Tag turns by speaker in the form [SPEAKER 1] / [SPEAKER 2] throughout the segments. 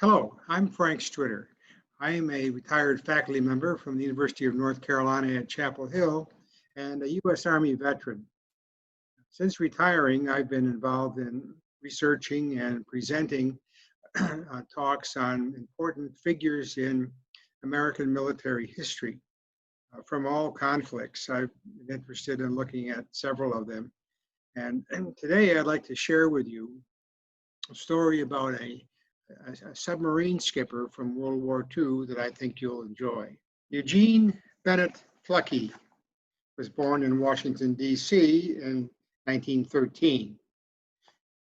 [SPEAKER 1] Hello, I'm Frank Stritter. I am a retired faculty member from the University of North Carolina at Chapel Hill and a U.S. Army veteran. Since retiring, I've been involved in researching and presenting talks on important figures in American military history from all conflicts. I've been interested in looking at several of them. And today I'd like to share with you a story about a submarine skipper from World War II that I think you'll enjoy. Eugene Bennett Fluckey was born in Washington, D.C. in 1913.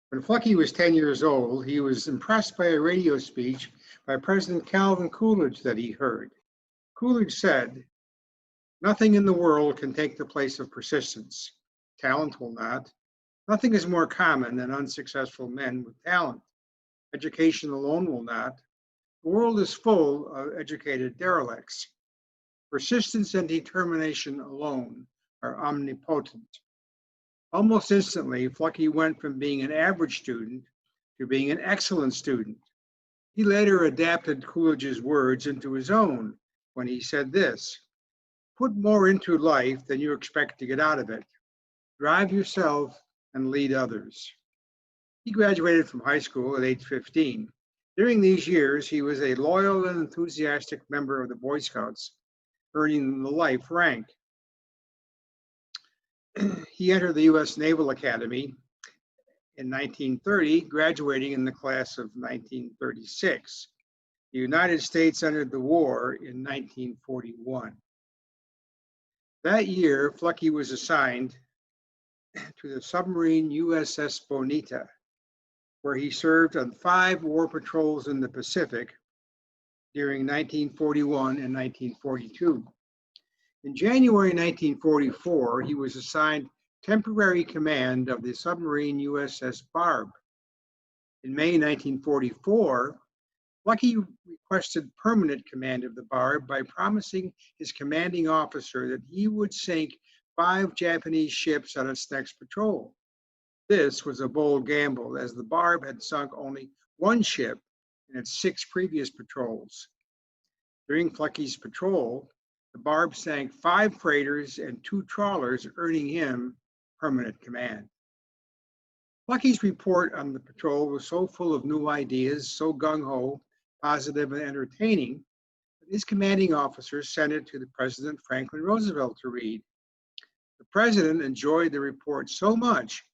[SPEAKER 1] When Fluckey was 10 years old, he was impressed by a radio speech by President Calvin Coolidge that he heard. Coolidge said, "Nothing in the world can take the place of persistence. Talent will not. Nothing is more common than unsuccessful men with talent. Education alone will not. The world is full of educated derelicts. Persistence and determination alone are omnipotent." Almost instantly, Fluckey went from being an average student to being an excellent student. He later adapted Coolidge's words into his own when he said this: "Put more into life than you expect to get out of it. Drive yourself and lead others." He graduated from high school at age 15. During these years, he was a loyal and enthusiastic member of the Boy Scouts, earning the life rank. He entered the U.S. Naval Academy in 1930, graduating in the class of 1936. The United States entered the war in 1941. That year, Fluckey was assigned to the submarine USS Bonita, where he served on 5 war patrols in the Pacific during 1941 and 1942. In January 1944, he was assigned temporary command of the submarine USS Barb. In May 1944, Fluckey requested permanent command of the Barb by promising his commanding officer that he would sink 5 Japanese ships on its next patrol. This was a bold gamble, as the Barb had sunk only 1 ship in its 6 previous patrols. During Fluckey's patrol, the Barb sank 5 freighters and 2 trawlers, earning him permanent command. Fluckey's report on the patrol was so full of new ideas, so gung-ho, positive, and entertaining, that his commanding officer sent it to the President Franklin Roosevelt to read. The President enjoyed the report so much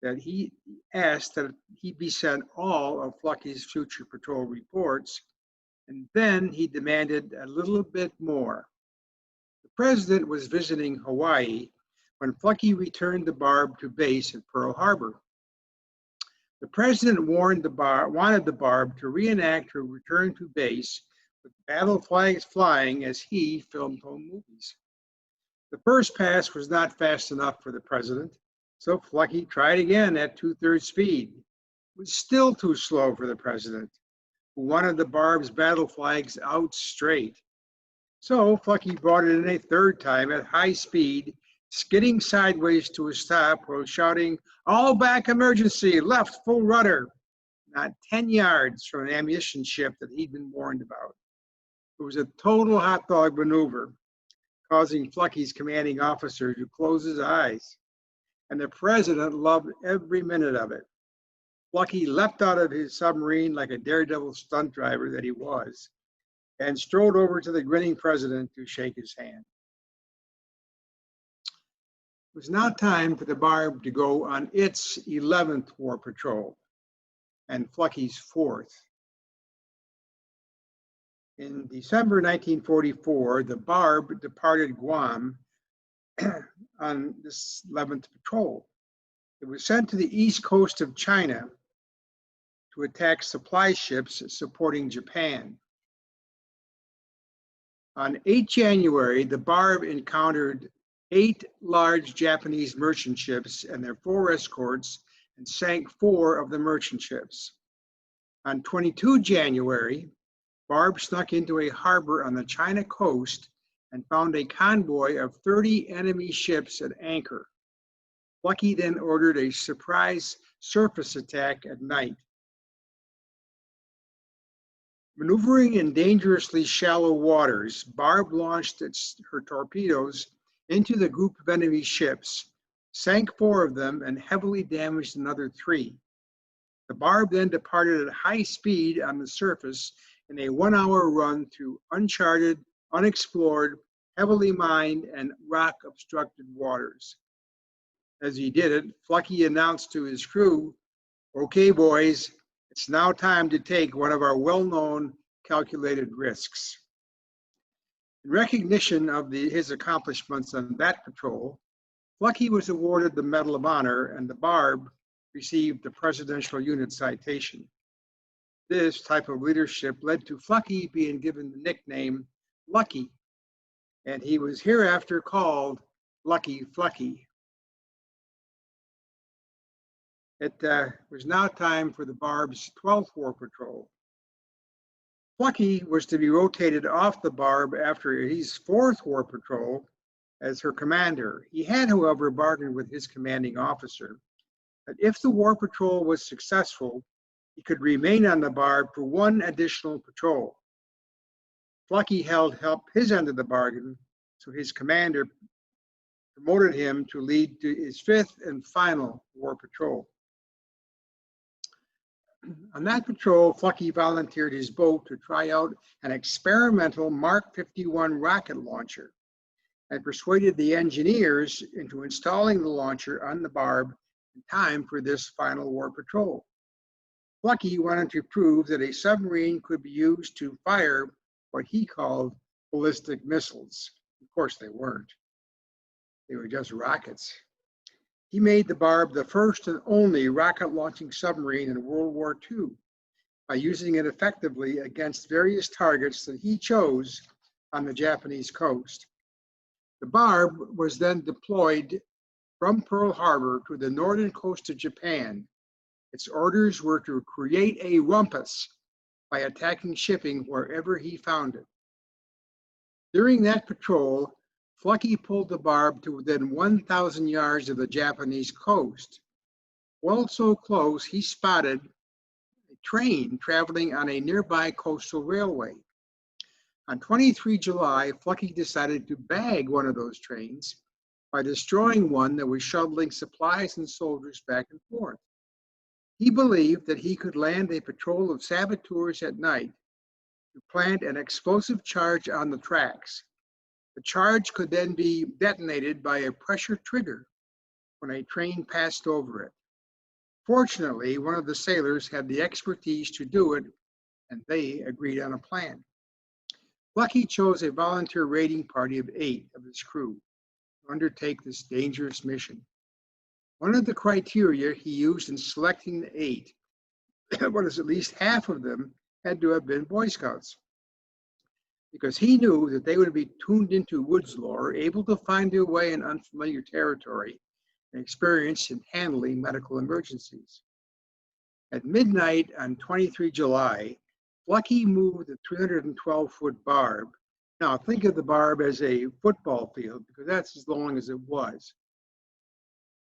[SPEAKER 1] that he asked that he be sent all of Fluckey's future patrol reports, and then he demanded a little bit more. The President was visiting Hawaii when Fluckey returned the Barb to base at Pearl Harbor. The President wanted the Barb to reenact her return to base with battle flags flying as he filmed home movies. The first pass was not fast enough for the President, so Fluckey tried again at 2/3 speed. It was still too slow for the President, who wanted the Barb's battle flags out straight. So Fluckey brought it in a 3rd time at high speed, skidding sideways to a stop while shouting, "All back emergency, left full rudder," not 10 yards from an ammunition ship that he'd been warned about. It was a total hot dog maneuver, causing Fluckey's commanding officer to close his eyes. And the President loved every minute of it. Fluckey leapt out of his submarine like a daredevil stunt driver that he was, and strode over to the grinning President to shake his hand. It was now time for the Barb to go on its 11th war patrol, and Fluckey's 4th. In December 1944, the Barb departed Guam on this 11th patrol. It was sent to the east coast of China to attack supply ships supporting Japan. On 8 January, the Barb encountered 8 large Japanese merchant ships and their 4 escorts and sank 4 of the merchant ships. On 22 January, Barb snuck into a harbor on the China coast and found a convoy of 30 enemy ships at anchor. Fluckey then ordered a surprise surface attack at night. Maneuvering in dangerously shallow waters, Barb launched her torpedoes into the group of enemy ships, sank 4 of them, and heavily damaged another 3. The Barb then departed at high speed on the surface in a 1-hour run through uncharted, unexplored, heavily mined, and rock-obstructed waters. As he did it, Fluckey announced to his crew, "Okay, boys, it's now time to take one of our well-known calculated risks." In recognition of his accomplishments on that patrol, Fluckey was awarded the Medal of Honor, and the Barb received the Presidential Unit Citation. This type of leadership led to Fluckey being given the nickname Lucky, and he was hereafter called Lucky Fluckey. It was now time for the Barb's 12th War Patrol. Fluckey was to be rotated off the Barb after his 4th War Patrol as her commander. He had, however, bargained with his commanding officer that if the War Patrol was successful, he could remain on the Barb for 1 additional patrol. Fluckey held his end of the bargain, so his commander promoted him to lead to his 5th and final War Patrol. On that patrol, Fluckey volunteered his boat to try out an experimental Mark 51 rocket launcher and persuaded the engineers into installing the launcher on the Barb in time for this final war patrol. Fluckey wanted to prove that a submarine could be used to fire what he called ballistic missiles. Of course, they weren't. They were just rockets. He made the Barb the first and only rocket-launching submarine in World War II by using it effectively against various targets that he chose on the Japanese coast. The Barb was then deployed from Pearl Harbor to the northern coast of Japan. Its orders were to create a rumpus by attacking shipping wherever he found it. During that patrol, Fluckey pulled the Barb to within 1,000 yards of the Japanese coast. Well, so close, he spotted a train traveling on a nearby coastal railway. On 23 July, Fluckey decided to bag one of those trains by destroying one that was shuttling supplies and soldiers back and forth. He believed that he could land a patrol of saboteurs at night to plant an explosive charge on the tracks. The charge could then be detonated by a pressure trigger when a train passed over it. Fortunately, one of the sailors had the expertise to do it, and they agreed on a plan. Fluckey chose a volunteer raiding party of 8 of his crew to undertake this dangerous mission. One of the criteria he used in selecting the 8 was at least half of them had to have been Boy Scouts, because he knew that they would be tuned into woods lore, able to find their way in unfamiliar territory, and experienced in handling medical emergencies. At midnight on 23 July, Fluckey moved the 312-foot Barb. Now, think of the Barb as a football field, because that's as long as it was.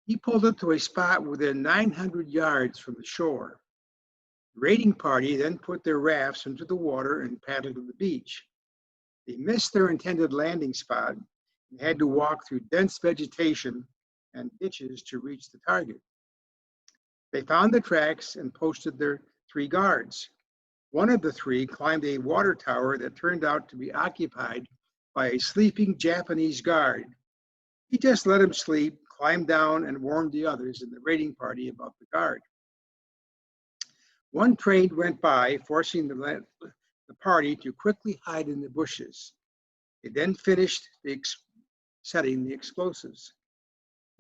[SPEAKER 1] He pulled it to a spot within 900 yards from the shore. The raiding party then put their rafts into the water and paddled to the beach. They missed their intended landing spot and had to walk through dense vegetation and ditches to reach the target. They found the tracks and posted their 3 guards. One of the 3 climbed a water tower that turned out to be occupied by a sleeping Japanese guard. He just let him sleep, climbed down, and warned the others in the raiding party about the guard. One train went by, forcing the party to quickly hide in the bushes. They then finished setting the explosives.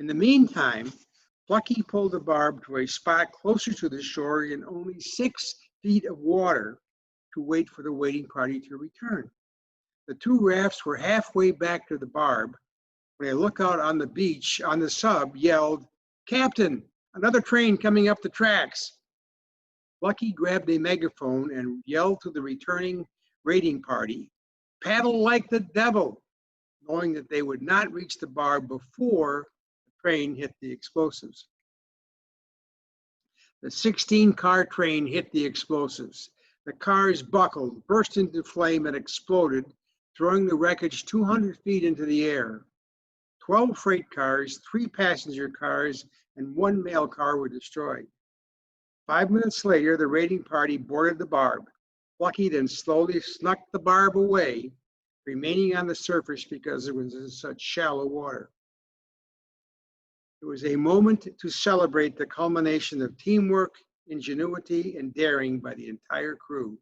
[SPEAKER 1] In the meantime, Fluckey pulled the Barb to a spot closer to the shore in only 6 feet of water to wait for the waiting party to return. The 2 rafts were halfway back to the Barb when a lookout on the beach on the sub yelled, "Captain, another train coming up the tracks." Fluckey grabbed a megaphone and yelled to the returning raiding party, "Paddle like the devil," knowing that they would not reach the Barb before the train hit the explosives. The 16-car train hit the explosives. The cars buckled, burst into flame, and exploded, throwing the wreckage 200 feet into the air. 12 freight cars, 3 passenger cars, and 1 mail car were destroyed. 5 minutes later, the raiding party boarded the Barb. Fluckey then slowly snuck the Barb away, remaining on the surface because it was in such shallow water. It was a moment to celebrate the culmination of teamwork, ingenuity, and daring by the entire crew.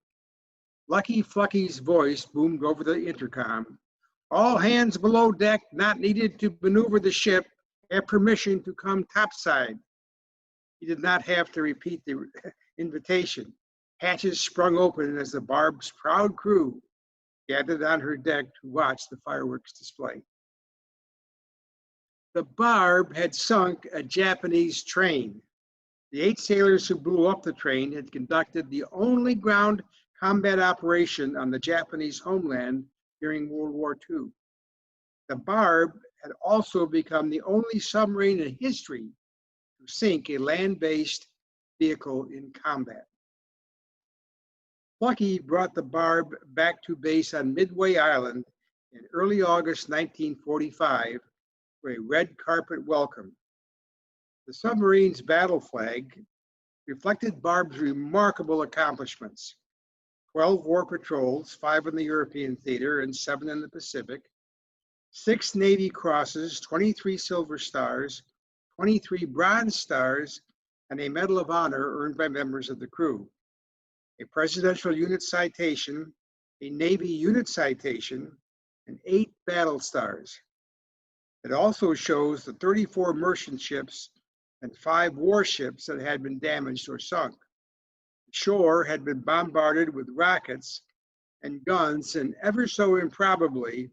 [SPEAKER 1] Lucky Fluckey's voice boomed over the intercom. All hands below deck not needed to maneuver the ship have permission to come topside. He did not have to repeat the invitation. Hatches sprung open as the Barb's proud crew gathered on her deck to watch the fireworks display. The Barb had sunk a Japanese train. The 8 sailors who blew up the train had conducted the only ground combat operation on the Japanese homeland during World War II. The Barb had also become the only submarine in history to sink a land-based vehicle in combat. Fluckey brought the Barb back to base on Midway Island in early August 1945 for a red carpet welcome. The submarine's battle flag reflected Barb's remarkable accomplishments: 12 war patrols, 5 in the European theater and 7 in the Pacific, 6 Navy crosses, 23 silver stars, 23 bronze stars, and a Medal of Honor earned by members of the crew, a Presidential Unit Citation, a Navy Unit Citation, and 8 battle stars. It also shows the 34 merchant ships and 5 warships that had been damaged or sunk. The shore had been bombarded with rockets and guns, and ever so improbably,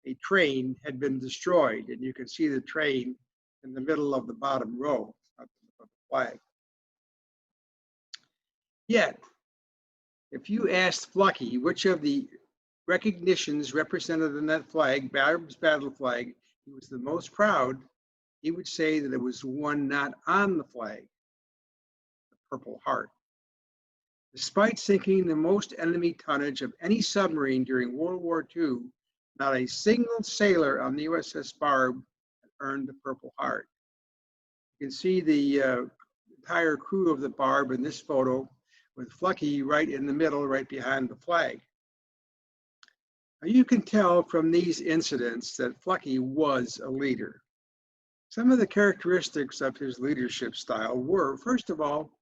[SPEAKER 1] a train had been destroyed. And you can see the train in the middle of the bottom row of the flag. Yet, if you asked Fluckey which of the recognitions represented in that flag, Barb's battle flag, he was the most proud, he would say that it was one not on the flag, the Purple Heart. Despite sinking the most enemy tonnage of any submarine during World War II, not a single sailor on the USS Barb earned the Purple Heart. You can see the entire crew of the Barb in this photo, with Fluckey right in the middle, right behind the flag. Now you can tell from these incidents that Fluckey was a leader. Some of the characteristics of his leadership style were, first of all,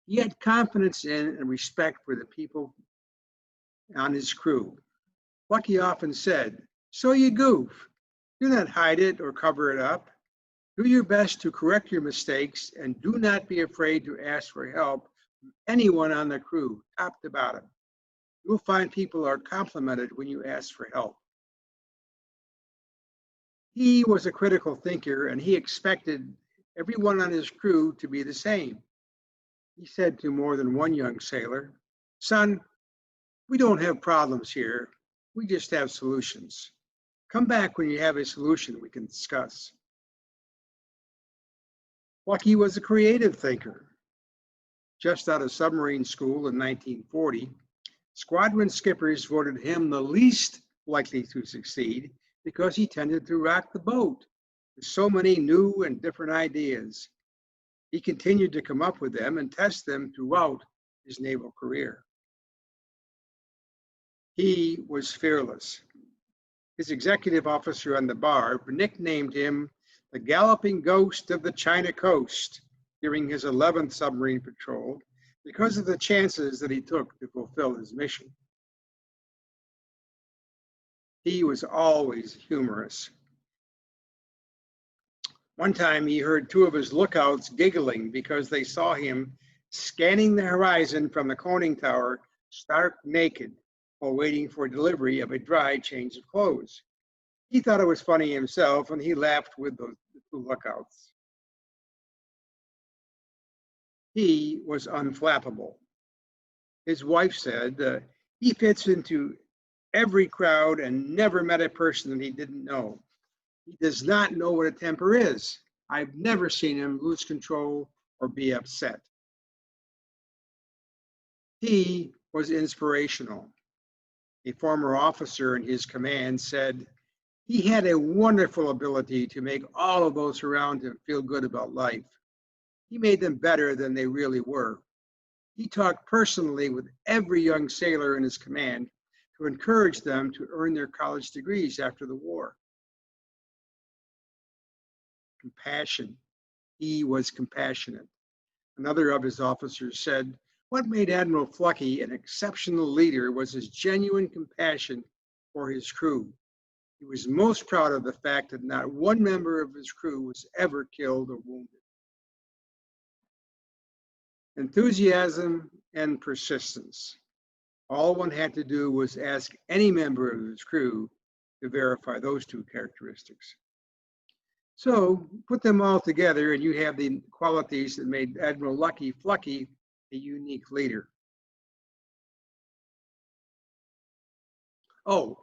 [SPEAKER 1] he had confidence in and respect for the people on his crew. Fluckey often said, "So you goof. Do not hide it or cover it up. Do your best to correct your mistakes and do not be afraid to ask for help from anyone on the crew, top to bottom. You'll find people are complimented when you ask for help." He was a critical thinker, and he expected everyone on his crew to be the same. He said to more than one young sailor, "Son, we don't have problems here. We just have solutions. Come back when you have a solution we can discuss." Fluckey was a creative thinker. Just out of submarine school in 1940, squadron skippers voted him the least likely to succeed because he tended to rock the boat with so many new and different ideas. He continued to come up with them and test them throughout his naval career. He was fearless. His executive officer on the Barb nicknamed him the Galloping Ghost of the China Coast during his 11th submarine patrol because of the chances that he took to fulfill his mission. He was always humorous. One time he heard 2 of his lookouts giggling because they saw him scanning the horizon from the conning tower stark naked while waiting for delivery of a dry change of clothes. He thought it was funny himself, and he laughed with the 2 lookouts. He was unflappable. His wife said, he fits into every crowd and never met a person that he didn't know. He does not know what a temper is. I've never seen him lose control or be upset. He was inspirational. A former officer in his command said, he had a wonderful ability to make all of those around him feel good about life. He made them better than they really were. He talked personally with every young sailor in his command to encourage them to earn their college degrees after the war. Compassion. He was compassionate. Another of his officers said, what made Admiral Fluckey an exceptional leader was his genuine compassion for his crew. He was most proud of the fact that not one member of his crew was ever killed or wounded. Enthusiasm and persistence. All one had to do was ask any member of his crew to verify those two characteristics. So put them all together and you have the qualities that made Admiral Fluckey a unique leader. Oh,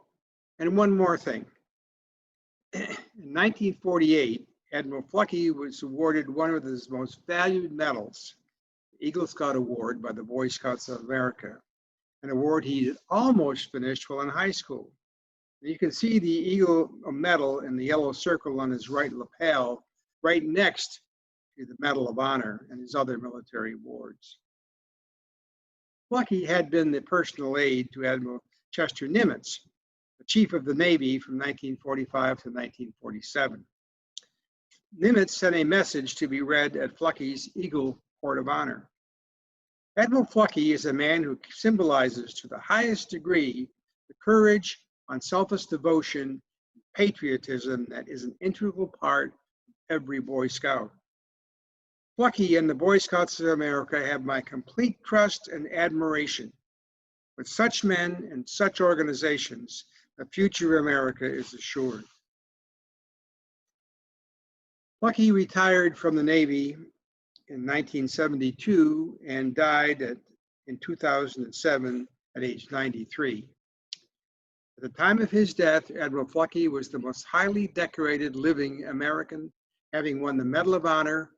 [SPEAKER 1] and one more thing. In 1948, Admiral Fluckey was awarded one of his most valued medals, the Eagle Scout Award by the Boy Scouts of America, an award he had almost finished while in high school. You can see the Eagle medal in the yellow circle on his right lapel, right next to the Medal of Honor and his other military awards. Fluckey had been the personal aide to Admiral Chester Nimitz, the Chief of the Navy from 1945 to 1947. Nimitz sent a message to be read at Fluckey's Eagle Court of Honor. Admiral Fluckey is a man who symbolizes to the highest degree the courage, unselfish devotion, patriotism that is an integral part of every Boy Scout. Fluckey and the Boy Scouts of America have my complete trust and admiration. With such men and such organizations, the future of America is assured. Fluckey retired from the Navy in 1972 and died in 2007 at age 93. At the time of his death, Admiral Fluckey was the most highly decorated living American, having won the Medal of Honor,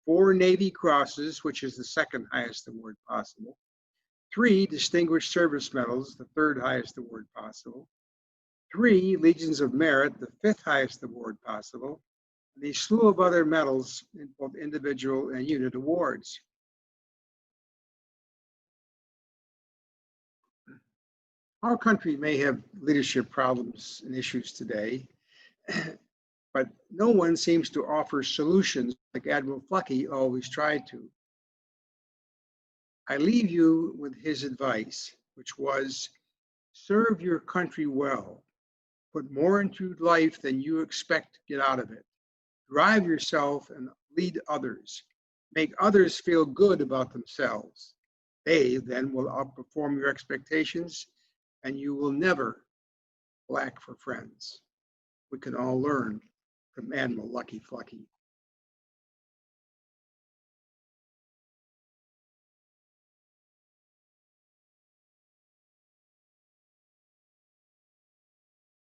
[SPEAKER 1] 4 Navy Crosses, which is the second highest award possible, 3 Distinguished Service Medals, the third highest award possible, 3 Legions of Merit, the 5th highest award possible, and a slew of other medals in both individual and unit awards. Our country may have leadership problems and issues today, but no one seems to offer solutions like Admiral Fluckey always tried to. I leave you with his advice, which was, serve your country well, put more into life than you expect to get out of it, drive yourself and lead others, make others feel good about themselves. They then will outperform your expectations and you will never lack for friends. We can all learn from Admiral Fluckey.